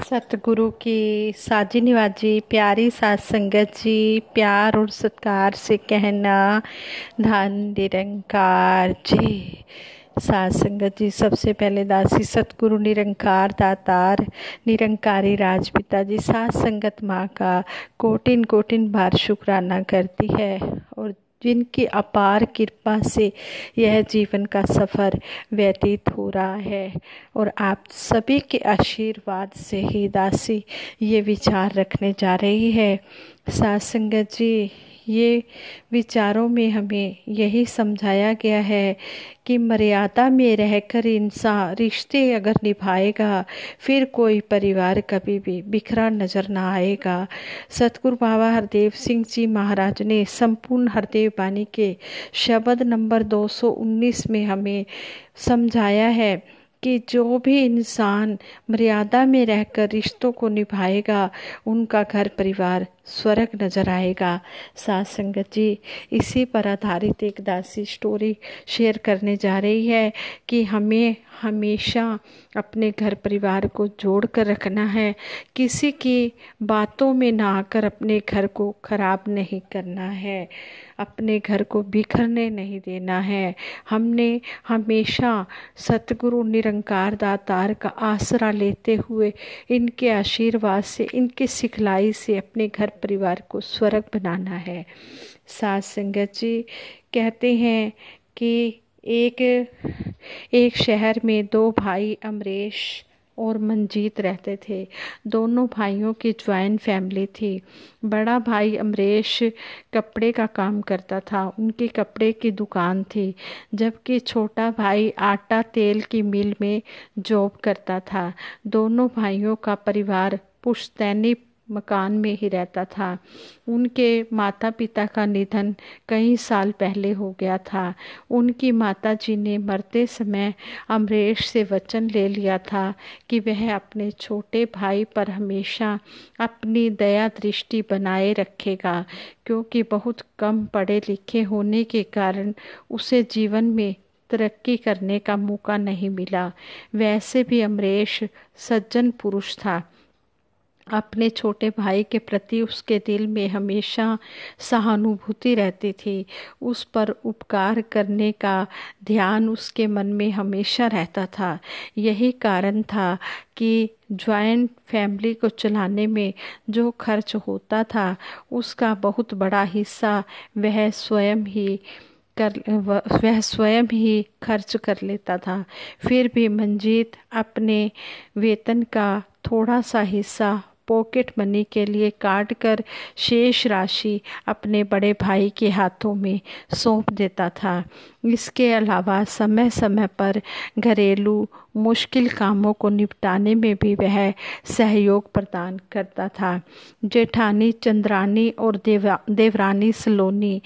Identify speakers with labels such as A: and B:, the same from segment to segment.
A: सतगुरु की साजी निवाजी प्यारी सात संगत जी, प्यार और सत्कार से कहना धन निरंकार जी। सात संगत जी, सबसे पहले दासी सतगुरु निरंकार दातार निरंकारी राजपिता जी सात संगत माँ का कोटिन कोटिन बार शुक्राना करती है और जिनकी अपार कृपा से यह जीवन का सफ़र व्यतीत हो रहा है। और आप सभी के आशीर्वाद से ही दासी ये विचार रखने जा रही है। सात संगत जी, ये विचारों में हमें यही समझाया गया है कि मर्यादा में रहकर इंसान रिश्ते अगर निभाएगा फिर कोई परिवार कभी भी बिखरा नजर ना आएगा। सतगुरु बाबा हरदेव सिंह जी महाराज ने संपूर्ण हरदेव बानी के शब्द नंबर 219 में हमें समझाया है कि जो भी इंसान मर्यादा में रहकर रिश्तों को निभाएगा उनका घर परिवार स्वर्ग नजर आएगा। सात संगत जी, इसी पर आधारित एक दासी स्टोरी शेयर करने जा रही है कि हमें हमेशा अपने घर परिवार को जोड़ कर रखना है, किसी की बातों में ना आकर अपने घर को खराब नहीं करना है, अपने घर को बिखरने नहीं देना है। हमने हमेशा सतगुरु निरंकार दातार का आसरा लेते हुए इनके आशीर्वाद से, इनकी सिखलाई से अपने घर परिवार को स्वर्ग बनाना है। सात संगत जी कहते हैं कि एक शहर में दो भाई अमरेश और मंजीत रहते थे। दोनों भाइयों की ज्वाइंट फैमिली थी। बड़ा भाई अमरेश कपड़े का काम करता था, उनकी कपड़े की दुकान थी, जबकि छोटा भाई आटा तेल की मिल में जॉब करता था। दोनों भाइयों का परिवार पुश्तैनी मकान में ही रहता था। उनके माता पिता का निधन कई साल पहले हो गया था। उनकी माता जी ने मरते समय अमरेश से वचन ले लिया था कि वह अपने छोटे भाई पर हमेशा अपनी दया दृष्टि बनाए रखेगा, क्योंकि बहुत कम पढ़े लिखे होने के कारण उसे जीवन में तरक्की करने का मौका नहीं मिला। वैसे भी अमरेश सज्जन पुरुष था। अपने छोटे भाई के प्रति उसके दिल में हमेशा सहानुभूति रहती थी। उस पर उपकार करने का ध्यान उसके मन में हमेशा रहता था। यही कारण था कि ज्वाइंट फैमिली को चलाने में जो खर्च होता था उसका बहुत बड़ा हिस्सा वह स्वयं ही खर्च कर लेता था। फिर भी मंजीत अपने वेतन का थोड़ा सा हिस्सा पॉकेट मनी के लिए काट कर शेष राशि अपने बड़े भाई के हाथों में सौंप देता था। इसके अलावा समय समय पर घरेलू मुश्किल कामों को निपटाने में भी वह सहयोग प्रदान करता था। जेठानी चंद्रानी और देवरानी सलोनी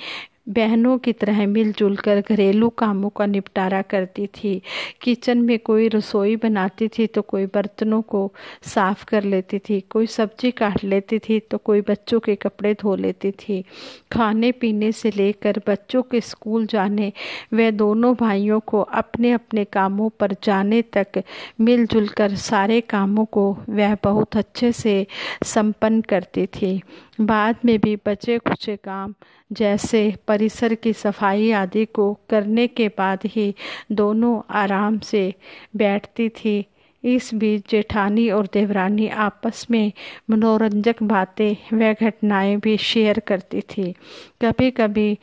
A: बहनों की तरह मिलजुल कर घरेलू कामों का निपटारा करती थी। किचन में कोई रसोई बनाती थी तो कोई बर्तनों को साफ कर लेती थी, कोई सब्जी काट लेती थी तो कोई बच्चों के कपड़े धो लेती थी। खाने पीने से लेकर बच्चों के स्कूल जाने व दोनों भाइयों को अपने अपने कामों पर जाने तक मिलजुल कर सारे कामों को वह बहुत अच्छे से संपन्न करती थी। बाद में भी बचे कुचे काम जैसे परिसर की सफाई आदि को करने के बाद ही दोनों आराम से बैठती थी। इस बीच जेठानी और देवरानी आपस में मनोरंजक बातें व घटनाएं भी शेयर करती थी। कभी कभी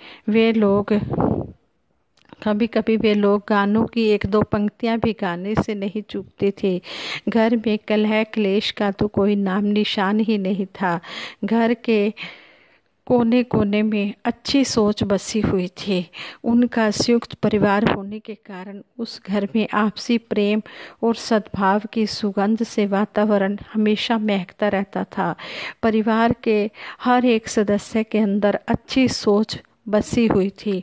A: वे लोग गानों की एक दो पंक्तियां भी गाने से नहीं चूकते थे। घर में कलह क्लेश का तो कोई नाम निशान ही नहीं था। घर के कोने कोने में अच्छी सोच बसी हुई थी। उनका संयुक्त परिवार होने के कारण उस घर में आपसी प्रेम और सद्भाव की सुगंध से वातावरण हमेशा महकता रहता था। परिवार के हर एक सदस्य के अंदर अच्छी सोच बसी हुई थी।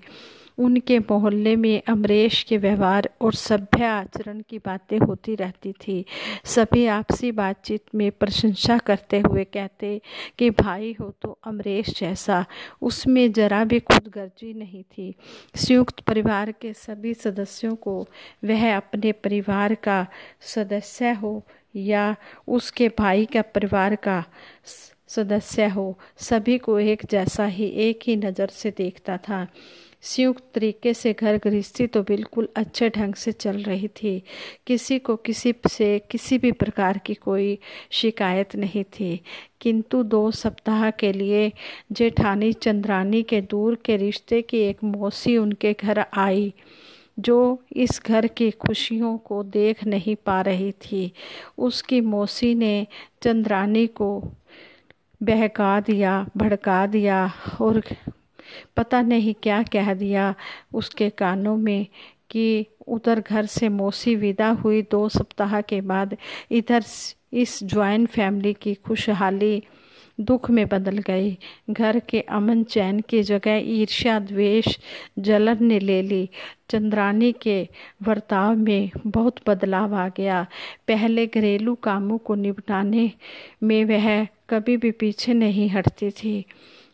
A: उनके मोहल्ले में अमरेश के व्यवहार और सभ्य आचरण की बातें होती रहती थी। सभी आपसी बातचीत में प्रशंसा करते हुए कहते कि भाई हो तो अमरेश जैसा, उसमें जरा भी खुदगर्जी नहीं थी। संयुक्त परिवार के सभी सदस्यों को वह अपने परिवार का सदस्य हो या उसके भाई का परिवार का सदस्य हो, सभी को एक जैसा ही, एक ही नज़र से देखता था। संयुक्त तरीके से घर गृहस्थी तो बिल्कुल अच्छे ढंग से चल रही थी। किसी को किसी से किसी भी प्रकार की कोई शिकायत नहीं थी। किंतु 2 सप्ताह के लिए जेठानी चंद्रानी के दूर के रिश्ते की एक मौसी उनके घर आई, जो इस घर की खुशियों को देख नहीं पा रही थी। उसकी मौसी ने चंद्रानी को बहका दिया, भड़का दिया और पता नहीं क्या कह दिया उसके कानों में कि उधर घर से मौसी विदा हुई 2 सप्ताह के बाद इधर इस ज्वाइंट फैमिली की खुशहाली दुख में बदल गई। घर के अमन चैन की जगह ईर्ष्या, द्वेष, जलन ने ले ली। चंद्रानी के बर्ताव में बहुत बदलाव आ गया। पहले घरेलू कामों को निपटाने में वह कभी भी पीछे नहीं हटती थी,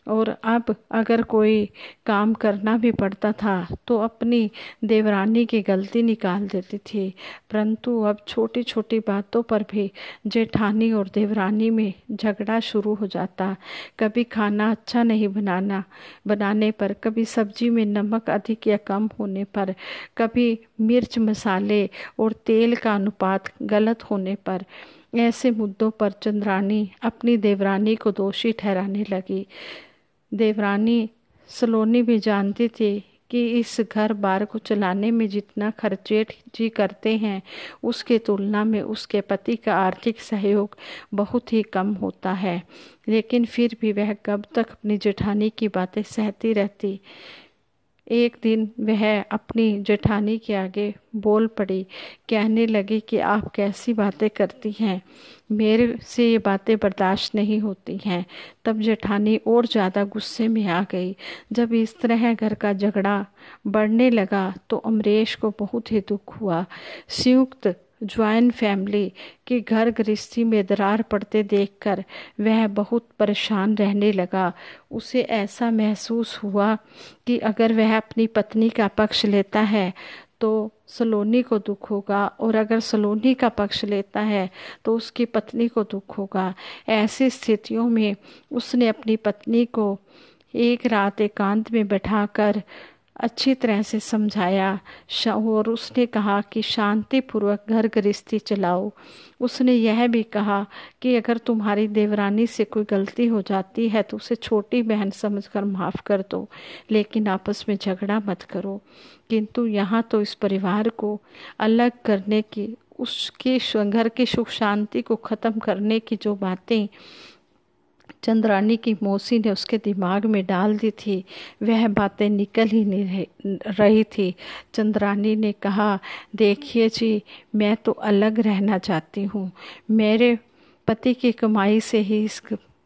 A: और अब अगर कोई काम करना भी पड़ता था तो अपनी देवरानी की गलती निकाल देती थी। परंतु अब छोटी छोटी बातों पर भी जेठानी और देवरानी में झगड़ा शुरू हो जाता। कभी खाना अच्छा नहीं बनाने पर, कभी सब्जी में नमक अधिक या कम होने पर, कभी मिर्च मसाले और तेल का अनुपात गलत होने पर। ऐसे मुद्दों पर चंद्रानी अपनी देवरानी को दोषी ठहराने लगी। देवरानी सलोनी भी जानती थी कि इस घर बार को चलाने में जितना खर्चेट जी करते हैं, उसकी तुलना में उसके पति का आर्थिक सहयोग बहुत ही कम होता है। लेकिन फिर भी वह कब तक अपनी जेठानी की बातें सहती रहती। एक दिन वह अपनी जेठानी के आगे बोल पड़ी, कहने लगी कि आप कैसी बातें करती हैं, मेरे से ये बातें बर्दाश्त नहीं होती हैं। तब जेठानी और ज़्यादा गुस्से में आ गई। जब इस तरह घर का झगड़ा बढ़ने लगा तो अमरेश को बहुत ही दुख हुआ। संयुक्त ज्वाइंट फैमिली की घर गृहस्थी में दरार पड़ते देखकर वह बहुत परेशान रहने लगा। उसे ऐसा महसूस हुआ कि अगर वह अपनी पत्नी का पक्ष लेता है तो सलोनी को दुख होगा, और अगर सलोनी का पक्ष लेता है तो उसकी पत्नी को दुख होगा। ऐसी स्थितियों में उसने अपनी पत्नी को एक रात एकांत में बैठाकर अच्छी तरह से समझाया और उसने कहा कि शांतिपूर्वक घर गृहस्थी चलाओ। उसने यह भी कहा कि अगर तुम्हारी देवरानी से कोई गलती हो जाती है तो उसे छोटी बहन समझकर माफ़ कर दो, लेकिन आपस में झगड़ा मत करो। किंतु यहाँ तो इस परिवार को अलग करने की, उसके घर की सुख शांति को ख़त्म करने की जो बातें चंद्रानी की मौसी ने उसके दिमाग में डाल दी थी, वह बातें निकल ही नहीं रही थी। चंद्रानी ने कहा, देखिए जी, मैं तो अलग रहना चाहती हूँ। मेरे पति की कमाई से ही इस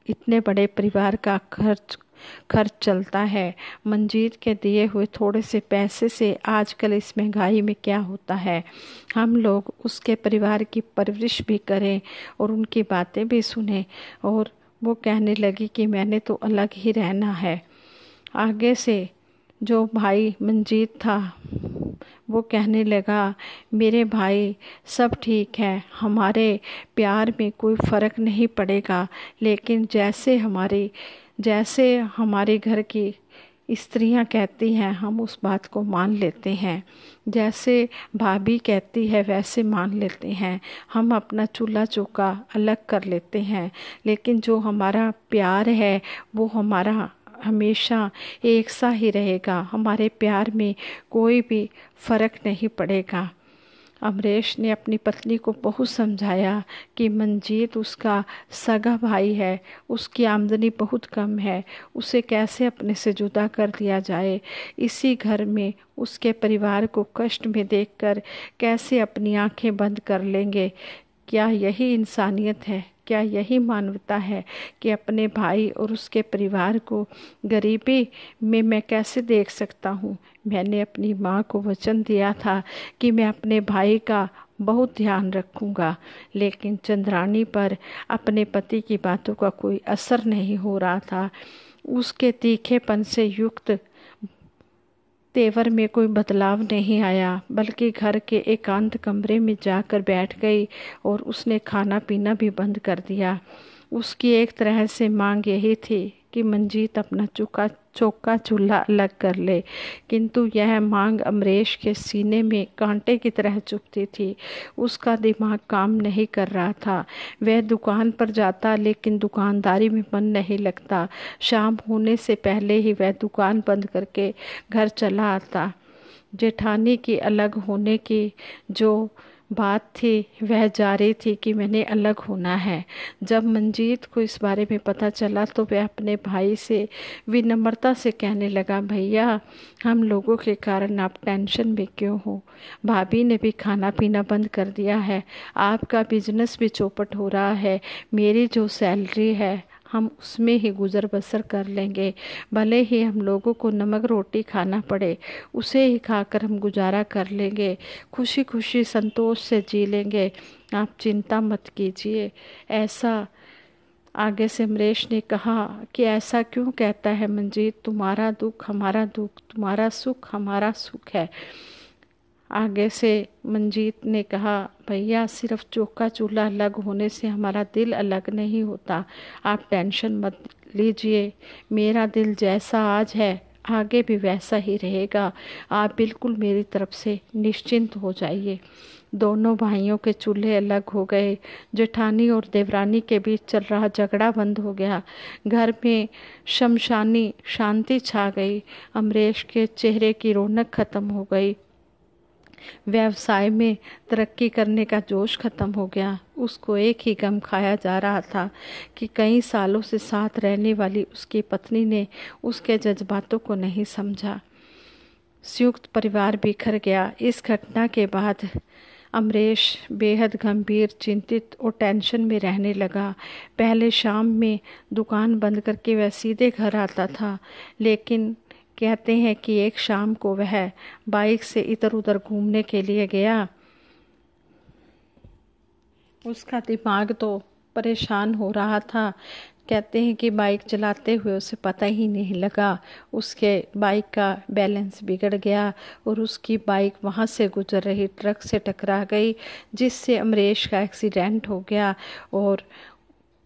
A: इतने बड़े परिवार का खर्च चलता है। मंजीत के दिए हुए थोड़े से पैसे से आजकल इस महंगाई में क्या होता है, हम लोग उसके परिवार की परवरिश भी करें और उनकी बातें भी सुने। और वो कहने लगी कि मैंने तो अलग ही रहना है। आगे से जो भाई मंजीत था वो कहने लगा, मेरे भाई सब ठीक है, हमारे प्यार में कोई फ़र्क नहीं पड़ेगा, लेकिन जैसे हमारे घर की स्त्रियां कहती हैं हम उस बात को मान लेते हैं, जैसे भाभी कहती है वैसे मान लेते हैं। हम अपना चूल्हा चौका अलग कर लेते हैं, लेकिन जो हमारा प्यार है वो हमारा हमेशा एक सा ही रहेगा। हमारे प्यार में कोई भी फर्क नहीं पड़ेगा। अमरेश ने अपनी पत्नी को बहुत समझाया कि मंजीत उसका सगा भाई है, उसकी आमदनी बहुत कम है, उसे कैसे अपने से जुदा कर दिया जाए। इसी घर में उसके परिवार को कष्ट में देखकर कैसे अपनी आंखें बंद कर लेंगे। क्या यही इंसानियत है? क्या यही मानवता है कि अपने भाई और उसके परिवार को गरीबी में मैं कैसे देख सकता हूँ? मैंने अपनी माँ को वचन दिया था कि मैं अपने भाई का बहुत ध्यान रखूँगा, लेकिन चंद्रानी पर अपने पति की बातों का कोई असर नहीं हो रहा था। उसके तीखेपन से युक्त तेवर में कोई बदलाव नहीं आया, बल्कि घर के एकांत कमरे में जाकर बैठ गई और उसने खाना पीना भी बंद कर दिया। उसकी एक तरह से मांग यही थी कि मंजीत अपना चौका चूल्हा अलग कर ले, किंतु यह मांग अमरेश के सीने में कांटे की तरह चुभती थी। उसका दिमाग काम नहीं कर रहा था। वह दुकान पर जाता, लेकिन दुकानदारी में मन नहीं लगता। शाम होने से पहले ही वह दुकान बंद करके घर चला आता। जेठानी की अलग होने की जो बात थी वह जारी थी कि मैंने अलग होना है। जब मंजीत को इस बारे में पता चला तो वह अपने भाई से विनम्रता से कहने लगा, भैया, हम लोगों के कारण आप टेंशन में क्यों हो? भाभी ने भी खाना पीना बंद कर दिया है, आपका बिजनेस भी चौपट हो रहा है। मेरी जो सैलरी है हम उसमें ही गुजर बसर कर लेंगे। भले ही हम लोगों को नमक रोटी खाना पड़े, उसे ही खाकर हम गुजारा कर लेंगे, खुशी खुशी संतोष से जी लेंगे। आप चिंता मत कीजिए। ऐसा आगे से अमरेश ने कहा कि ऐसा क्यों कहता है मंजीत? तुम्हारा दुख हमारा दुख, तुम्हारा सुख हमारा सुख है। आगे से मंजीत ने कहा, भैया, सिर्फ चौका चूल्हा अलग होने से हमारा दिल अलग नहीं होता। आप टेंशन मत लीजिए। मेरा दिल जैसा आज है आगे भी वैसा ही रहेगा। आप बिल्कुल मेरी तरफ से निश्चिंत हो जाइए। दोनों भाइयों के चूल्हे अलग हो गए। जेठानी और देवरानी के बीच चल रहा झगड़ा बंद हो गया। घर में शमशानी शांति छा गई। अमरेश के चेहरे की रौनक खत्म हो गई। व्यवसाय में तरक्की करने का जोश खत्म हो गया। उसको एक ही गम खाया जा रहा था कि कई सालों से साथ रहने वाली उसकी पत्नी ने उसके जज्बातों को नहीं समझा। संयुक्त परिवार बिखर गया। इस घटना के बाद अमरेश बेहद गंभीर, चिंतित और टेंशन में रहने लगा। पहले शाम में दुकान बंद करके वह सीधे घर आता था, लेकिन कहते हैं कि एक शाम को वह बाइक से इधर उधर घूमने के लिए गया। उसका दिमाग तो परेशान हो रहा था। कहते हैं कि बाइक चलाते हुए उसे पता ही नहीं लगा, उसके बाइक का बैलेंस बिगड़ गया और उसकी बाइक वहां से गुजर रही ट्रक से टकरा गई, जिससे अमरेश का एक्सीडेंट हो गया और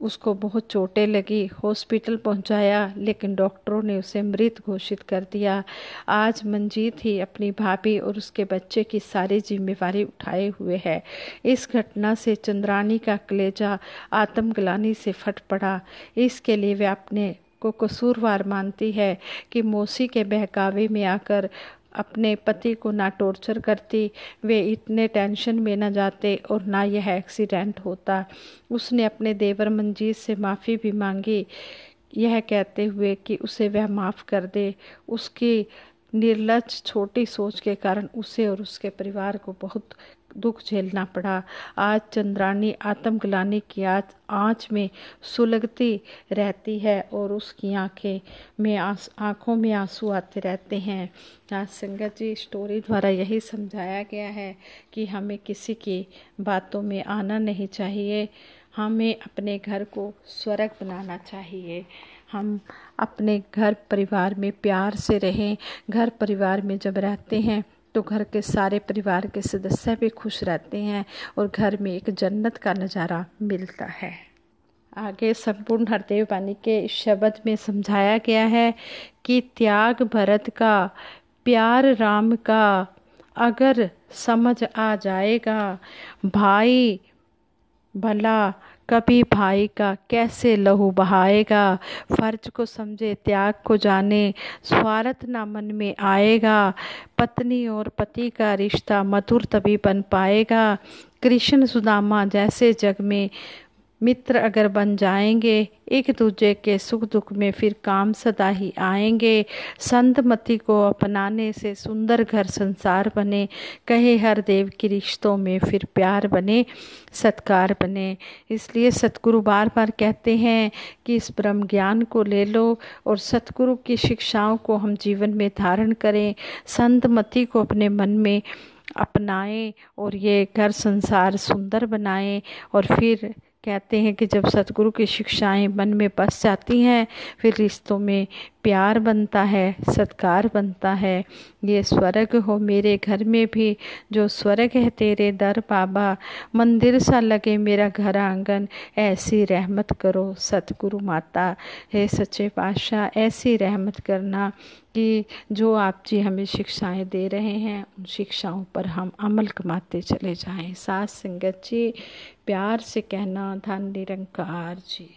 A: उसको बहुत चोटें लगी। हॉस्पिटल पहुंचाया, लेकिन डॉक्टरों ने उसे मृत घोषित कर दिया। आज मंजीत ही अपनी भाभी और उसके बच्चे की सारी जिम्मेवारी उठाए हुए है। इस घटना से चंद्रानी का कलेजा आत्मग्लानि से फट पड़ा। इसके लिए वे अपने को कसूरवार मानती है कि मौसी के बहकावे में आकर अपने पति को ना टॉर्चर करती, वे इतने टेंशन में न जाते और ना यह एक्सीडेंट होता। उसने अपने देवर मंजीत से माफ़ी भी मांगी, यह कहते हुए कि उसे वह माफ़ कर दे। उसकी निर्लज छोटी सोच के कारण उसे और उसके परिवार को बहुत दुख झेलना पड़ा। आज चंद्रानी आत्मग्लानि की आँच में सुलगती रहती है और उसकी आँखों में आंसू आते रहते हैं। आज संगत जी, स्टोरी द्वारा यही समझाया गया है कि हमें किसी की बातों में आना नहीं चाहिए। हमें अपने घर को स्वर्ग बनाना चाहिए। हम अपने घर परिवार में प्यार से रहें। घर परिवार में जब रहते हैं तो घर के सारे परिवार के सदस्य भी खुश रहते हैं और घर में एक जन्नत का नज़ारा मिलता है। आगे संपूर्ण हरदेव वाणी के इस शब्द में समझाया गया है कि त्याग भरत का, प्यार राम का, अगर समझ आ जाएगा, भाई भला कभी भाई का कैसे लहू बहाएगा। फर्ज को समझे, त्याग को जाने, स्वार्थ ना मन में आएगा। पत्नी और पति का रिश्ता मधुर तभी बन पाएगा। कृष्ण सुदामा जैसे जग में मित्र अगर बन जाएंगे, एक दूजे के सुख दुख में फिर काम सदा ही आएंगे। संत मति को अपनाने से सुंदर घर संसार बने। कहे हर देव के रिश्तों में फिर प्यार बने, सत्कार बने। इसलिए सतगुरु बार बार कहते हैं कि इस ब्रह्म ज्ञान को ले लो और सतगुरु की शिक्षाओं को हम जीवन में धारण करें। संत मति को अपने मन में अपनाएं और ये घर संसार सुंदर बनाएं। और फिर कहते हैं कि जब सतगुरु की शिक्षाएं मन में बस जाती हैं, फिर रिश्तों में प्यार बनता है, सत्कार बनता है। ये स्वर्ग हो मेरे घर में भी जो स्वर्ग है तेरे दर बाबा, मंदिर सा लगे मेरा घर आंगन, ऐसी रहमत करो सतगुरु माता। हे सच्चे पातशाह, ऐसी रहमत करना कि जो आप जी हमें शिक्षाएं दे रहे हैं उन शिक्षाओं पर हम अमल कमाते चले जाएं। साथ संगत जी प्यार से कहना, धन निरंकार जी।